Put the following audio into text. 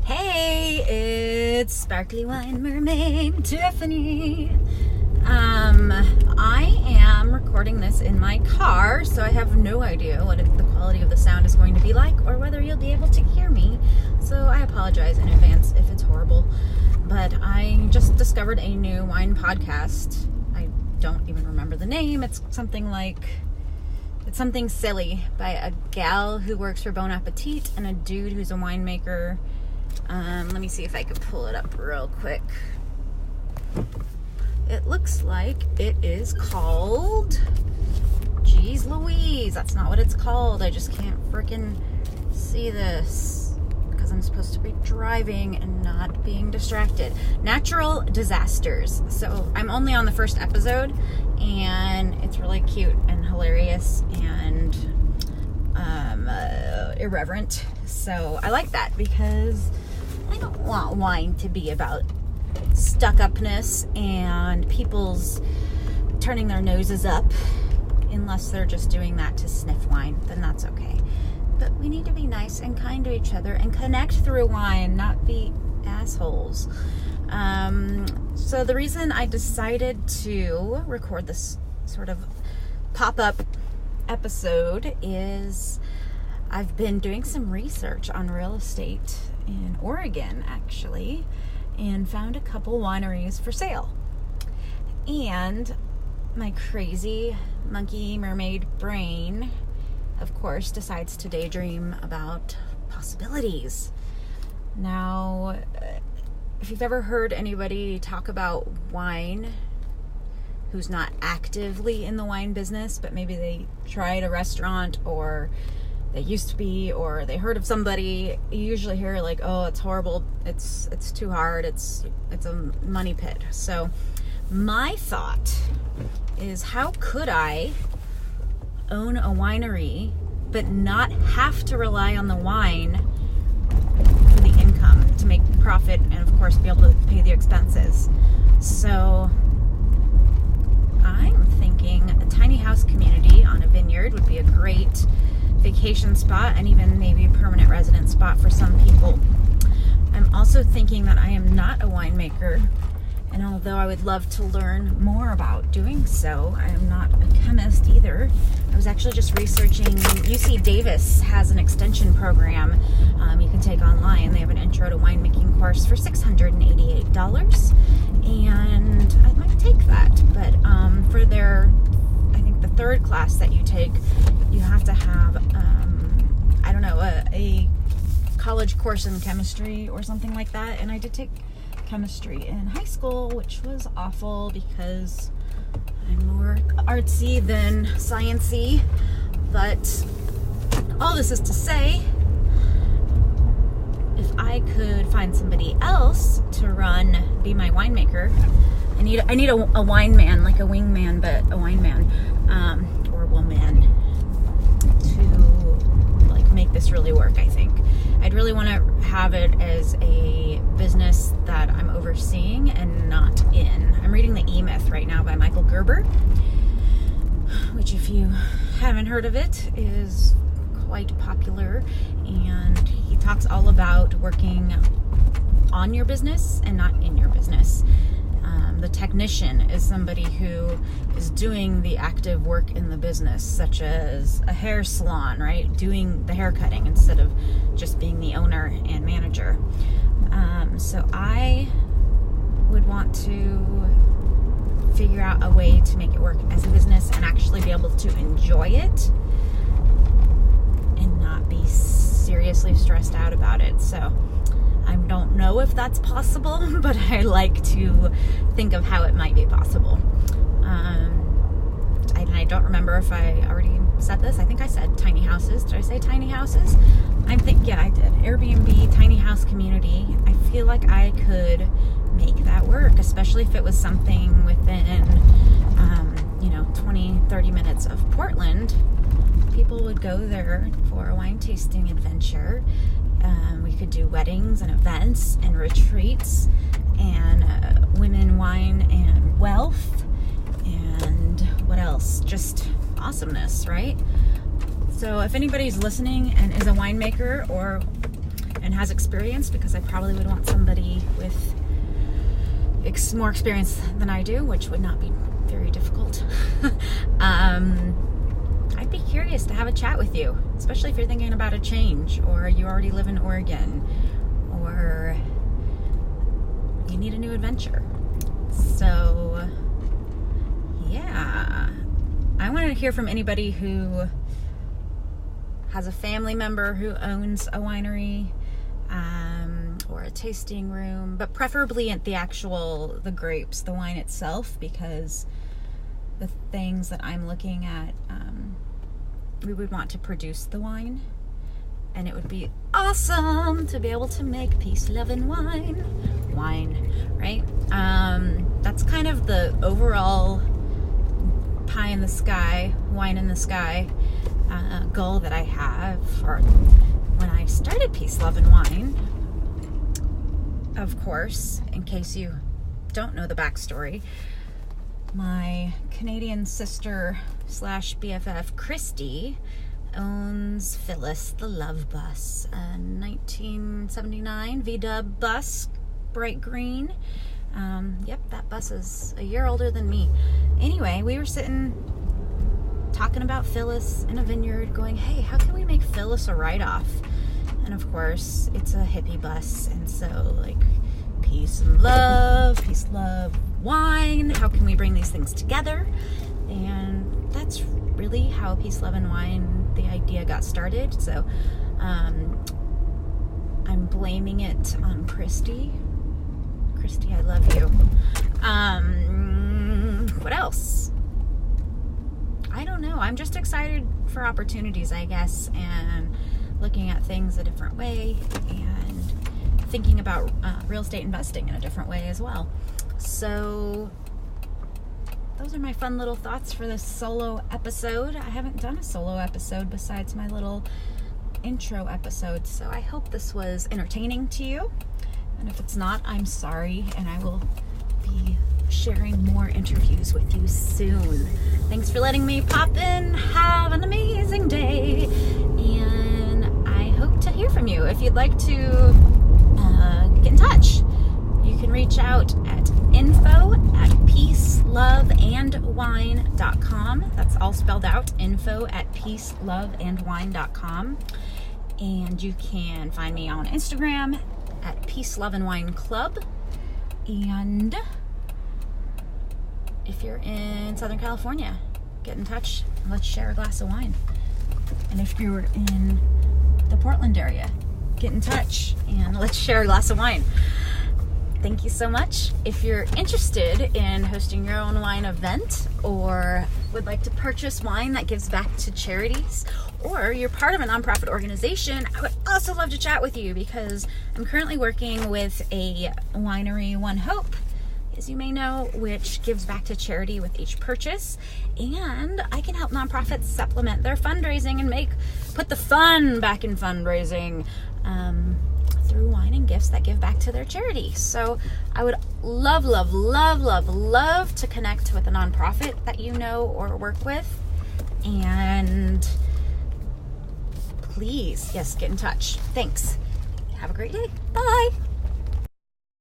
Hey, it's Sparkly Wine Mermaid Tiffany. I am recording this in my car, so I have no idea what the quality of the sound is going to be like or whether you'll be able to hear me. So I apologize in advance if it's horrible. But I just discovered a new wine podcast. I don't even remember the name. It's something silly by a gal who works for Bon Appetit and a dude who's a winemaker. Let me see if I can pull it up real quick. It looks like it is called... Jeez Louise, that's not what it's called. I just can't freaking see this because I'm supposed to be driving and not being distracted. Natural Disasters. So I'm only on the first episode, and it's really cute and hilarious and irreverent. So I like that because I don't want wine to be about stuck-upness and people's turning their noses up unless they're just doing that to sniff wine. Then that's okay. But we need to be nice and kind to each other and connect through wine, not be assholes. So the reason I decided to record this sort of pop-up episode is I've been doing some research on real estate in Oregon, actually, and found a couple wineries for sale. And my crazy monkey mermaid brain, of course, decides to daydream about possibilities. Now, if you've ever heard anybody talk about wine who's not actively in the wine business, but maybe they tried a restaurant or they used to be, or they heard of somebody, you usually hear like, oh, it's horrible, it's too hard, it's a money pit. So my thought is, how could I own a winery but not have to rely on the wine for the income to make profit and of course be able to pay the expenses? So I'm thinking a tiny house community on a vineyard would be a great vacation spot and even maybe a permanent resident spot for some people. I'm also thinking that I am not a winemaker, and although I would love to learn more about doing so, I am not a chemist either. I was actually just researching, UC Davis has an extension program you can take online. They have an intro to winemaking course for $688, and I might take that. But for their, I think the third class that you take, you have to have, a college course in chemistry or something like that. And I did take chemistry in high school, which was awful because I'm more artsy than sciencey. But all this is to say, if I could find somebody else to be my winemaker, I need a wine man, like a wingman, but a wine man, or woman, to like make this really work. I think I'd really want to have it as a business that I'm overseeing and not in. I'm reading The E-Myth right now by Michael Gerber, which, if you haven't heard of it, is quite popular, and he talks all about working on your business and not in your business. The technician is somebody who is doing the active work in the business, such as a hair salon, right? Doing the hair cutting instead of just being the owner and manager. So I would want to figure out a way to make it work as a business and actually be able to enjoy it and not be seriously stressed out about it. So I don't know if that's possible, but I like to think of how it might be possible. I don't remember if I already said this. I think I said tiny houses. Did I say tiny houses? Yeah, I did. Airbnb, tiny house community. I feel like I could make that work, especially if it was something within, 20, 30 minutes of Portland. People would go there for a wine tasting adventure. We could do weddings and events and retreats and women, wine, and wealth, and what else? Just awesomeness, right? So if anybody's listening and is a winemaker or and has experience, because I probably would want somebody with more experience than I do, which would not be very difficult. I'd be curious to have a chat with you, especially if you're thinking about a change, or you already live in Oregon, or you need a new adventure. So yeah, I want to hear from anybody who has a family member who owns a winery, or a tasting room, but preferably at the grapes, the wine itself, because the things that I'm looking at, we would want to produce the wine, and it would be awesome to be able to make peace, love, and wine, right? That's kind of the overall pie in the sky, wine in the sky goal that I have for when I started Peace, Love, and Wine. Of course, in case you don't know the backstory, my Canadian sister / BFF, Christy, owns Phyllis the Love Bus, a 1979 VW bus, bright green. Yep, that bus is a year older than me. Anyway, we were sitting talking about Phyllis in a vineyard, going, hey, how can we make Phyllis a write-off? And of course, it's a hippie bus, and so like peace, love, wine. How can we bring these things together? And that's really how Peace, Love, and Wine, the idea got started. So I'm blaming it on Christy. Christy, I love you. What else? I don't know. I'm just excited for opportunities, I guess, and looking at things a different way, and thinking about real estate investing in a different way as well. So those are my fun little thoughts for this solo episode. I haven't done a solo episode besides my little intro episode, so I hope this was entertaining to you. And if it's not, I'm sorry, and I will be sharing more interviews with you soon. Thanks for letting me pop in. Have an amazing day, and I hope to hear from you. If you'd like to get in touch, you can reach out at info@peaceloveandwine.com. That's all spelled out, info@peaceloveandwine.com. And you can find me on Instagram at Peace, Love, and Wine Club. And if you're in Southern California, get in touch and let's share a glass of wine. And if you're in the Portland area, get in touch and let's share a glass of wine. Thank you so much. If you're interested in hosting your own wine event, or would like to purchase wine that gives back to charities, or you're part of a nonprofit organization, I would also love to chat with you, because I'm currently working with a winery, One Hope, as you may know, which gives back to charity with each purchase, and I can help nonprofits supplement their fundraising and put the fun back in fundraising through wine and gifts that give back to their charity. So I would love to connect with a nonprofit that you know or work with, and please, yes, get in touch. Thanks. Have a great day. Bye.